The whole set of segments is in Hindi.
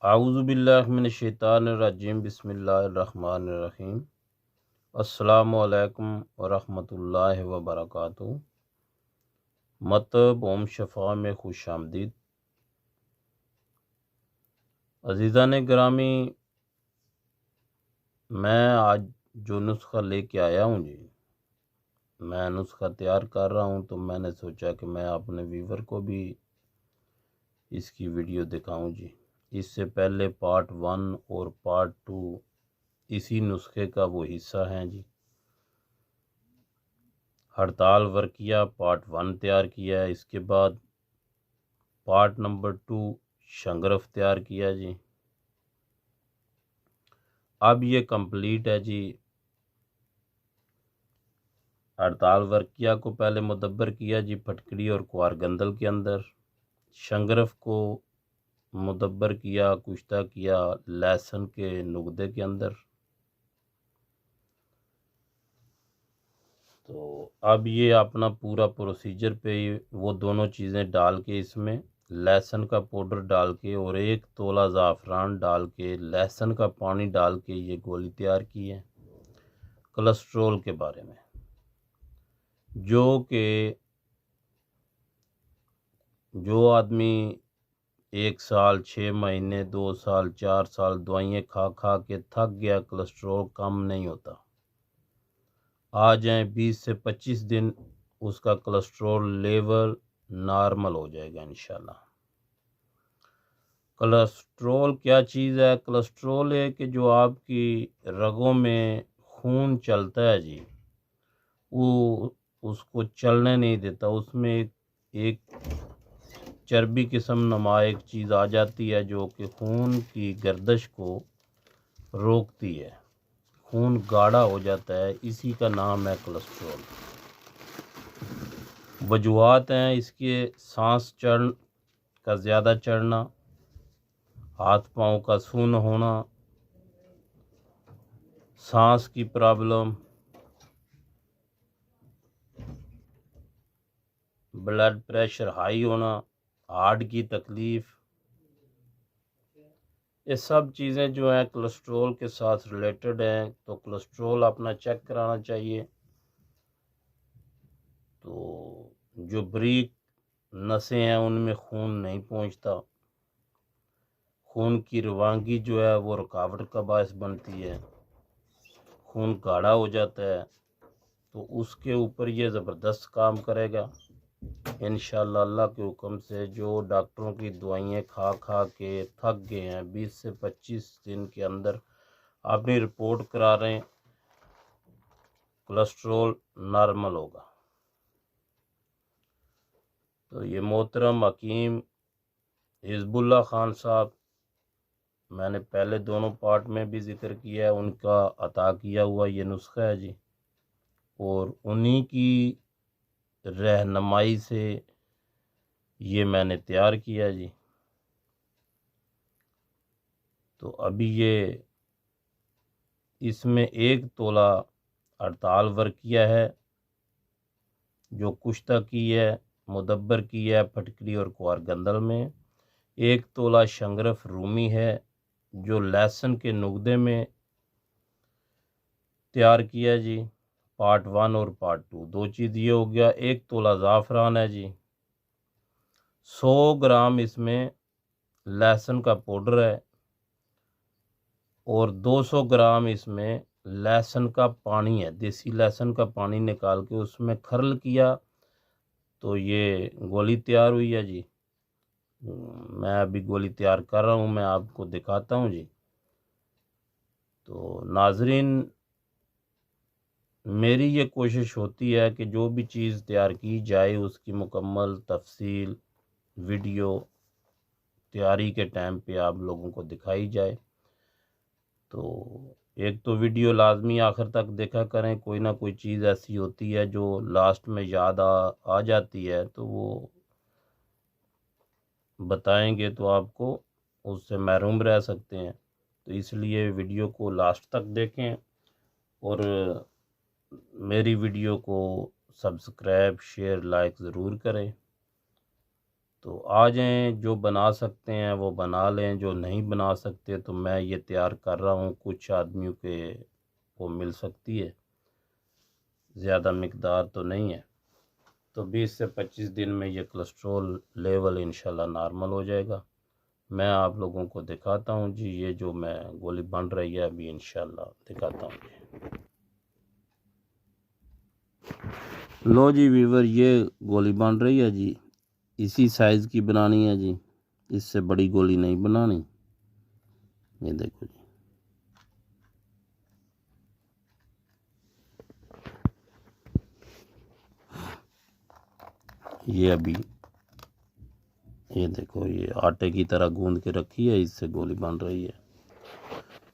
आऊज़ु बिल्लाहि मिनश शैतानिर रजीम बिस्मिल्लाहिर रहमानिर रहीम। अस्सलामु अलैकुम व रहमतुल्लाहि व बरकातुहू। मतब ओम शफ़ा में खुश आमदीद। अज़ीज़ान गिरामी, मैं आज जो नुस्ख़ा लेके आया हूँ जी, मैं नुस्ख़ा तैयार कर रहा हूँ, तो मैंने सोचा कि मैं अपने व्यूवर को भी इसकी वीडियो दिखाऊँ जी। इससे पहले पार्ट 1 और पार्ट 2 इसी नुस्खे का वो हिस्सा हैं जी। हड़ताल वर्किया पार्ट 1 तैयार किया है, इसके बाद पार्ट नंबर 2 शंगरफ तैयार किया जी। अब ये कंप्लीट है जी। हड़ताल वर्किया को पहले मुदब्बर किया जी फटकड़ी और क्वार गंदल के अंदर। शंगरफ को मुदब्बर किया, कुश्ता किया लहसुन के नुगदे के अंदर। तो अब ये अपना पूरा प्रोसीजर पे वो दोनों चीज़ें डाल के, इसमें लहसुन का पाउडर डाल के और 1 तोला ज़ाफ़रान डाल के, लहसुन का पानी डाल के ये गोली तैयार की है कोलेस्ट्रॉल के बारे में, जो आदमी 1 साल 6 महीने 2 साल 4 साल दवाइयाँ खा खा के थक गया, कोलेस्ट्रॉल कम नहीं होता, आ जाए 20 से 25 दिन, उसका कोलेस्ट्रॉल लेवल नॉर्मल हो जाएगा इंशाल्लाह। कोलेस्ट्रॉल क्या चीज़ है? कोलेस्ट्रॉल है कि जो आपकी रगों में खून चलता है जी, वो उसको चलने नहीं देता। उसमें एक चर्बी किस्म नमा एक चीज़ आ जाती है जो कि खून की गर्दिश को रोकती है, खून गाढ़ा हो जाता है, इसी का नाम है कोलेस्ट्रॉल। वजूहात हैं इसके: सांस चढ़ का ज़्यादा चढ़ना, हाथ पाँव का सून होना, सांस की प्रॉब्लम, ब्लड प्रेशर हाई होना, हार्ट की तकलीफ़, ये सब चीज़ें जो हैं कोलेस्ट्रॉल के साथ रिलेटेड हैं। तो कोलेस्ट्रॉल अपना चेक कराना चाहिए। तो जो बारीक नसें हैं उनमें खून नहीं पहुंचता, खून की रवानगी जो है वो रुकावट का बायस बनती है, खून गाढ़ा हो जाता है। तो उसके ऊपर ये ज़बरदस्त काम करेगा इंशाअल्लाह। अल्लाह के हुक्म से जो डॉक्टरों की दवाइयाँ खा खा के थक गए हैं, 20 से 25 दिन के अंदर अपनी रिपोर्ट करा रहे हैं, कोलेस्ट्रॉल नॉर्मल होगा। तो ये मोहतरम हकीम हिज़्बुल्लाह खान साहब, मैंने पहले दोनों पार्ट में भी ज़िक्र किया है, उनका अता किया हुआ ये नुस्खा है जी, और उन्हीं की रहनुमाई से ये मैंने तैयार किया जी। तो अभी ये इसमें 1 तोला हड़ताल वर्किया है जो कुश्ता की है, मुदब्बर की है फटकड़ी और क्वार गंदल में। 1 तोला शंगरफ रूमी है जो लहसुन के नुगदे में तैयार किया जी, पार्ट 1 और पार्ट 2 दो चीज़ ये हो गया। 1 तोला ज़ाफ़रान है जी, 100 ग्राम इसमें लहसुन का पाउडर है, और 200 ग्राम इसमें लहसुन का पानी है। देसी लहसुन का पानी निकाल के उसमें खरल किया तो ये गोली तैयार हुई है जी। मैं अभी गोली तैयार कर रहा हूँ, मैं आपको दिखाता हूँ जी। तो नाजरीन, मेरी ये कोशिश होती है कि जो भी चीज़ तैयार की जाए उसकी मुकम्मल तफसील वीडियो तैयारी के टाइम पे आप लोगों को दिखाई जाए। तो एक तो वीडियो लाजमी आखिर तक देखा करें, कोई ना कोई चीज़ ऐसी होती है जो लास्ट में याद आ जाती है, तो वो बताएंगे तो आपको उससे महरूम रह सकते हैं। तो इसलिए वीडियो को लास्ट तक देखें और मेरी वीडियो को सब्सक्राइब शेयर लाइक ज़रूर करें। तो आ जाएं, जो बना सकते हैं वो बना लें, जो नहीं बना सकते तो मैं ये तैयार कर रहा हूँ, कुछ आदमियों के को मिल सकती है, ज़्यादा मिकदार तो नहीं है। तो 20 से 25 दिन में ये कोलेस्ट्रॉल लेवल इंशाल्लाह नॉर्मल हो जाएगा। मैं आप लोगों को दिखाता हूँ जी, ये जो मैं गोली बन रही है अभी इंशाल्लाह दिखाता हूँ जी। लो जी वीवर, ये गोली बन रही है जी, इसी साइज़ की बनानी है जी, इससे बड़ी गोली नहीं बनानी। ये देखो जी, ये अभी ये देखो, ये आटे की तरह गूंद के रखी है, इससे गोली बन रही है।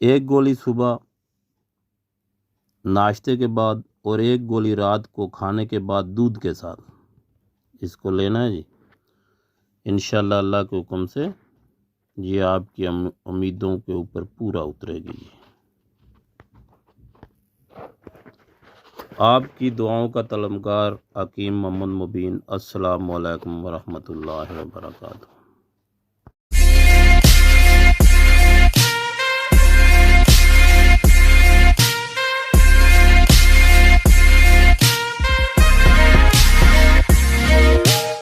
एक गोली सुबह नाश्ते के बाद और एक गोली रात को खाने के बाद दूध के साथ इसको लेना है जी। इंशाल्लाह अल्लाह के हुक्म से ये आपकी उम्मीदों के ऊपर पूरा उतरेगी जी। आपकी दुआओं का तलबगार हकीम मोहम्मद मुबीन। अस्सलामु अलैकुम वरहमतुल्लाहि वबरकातुहू।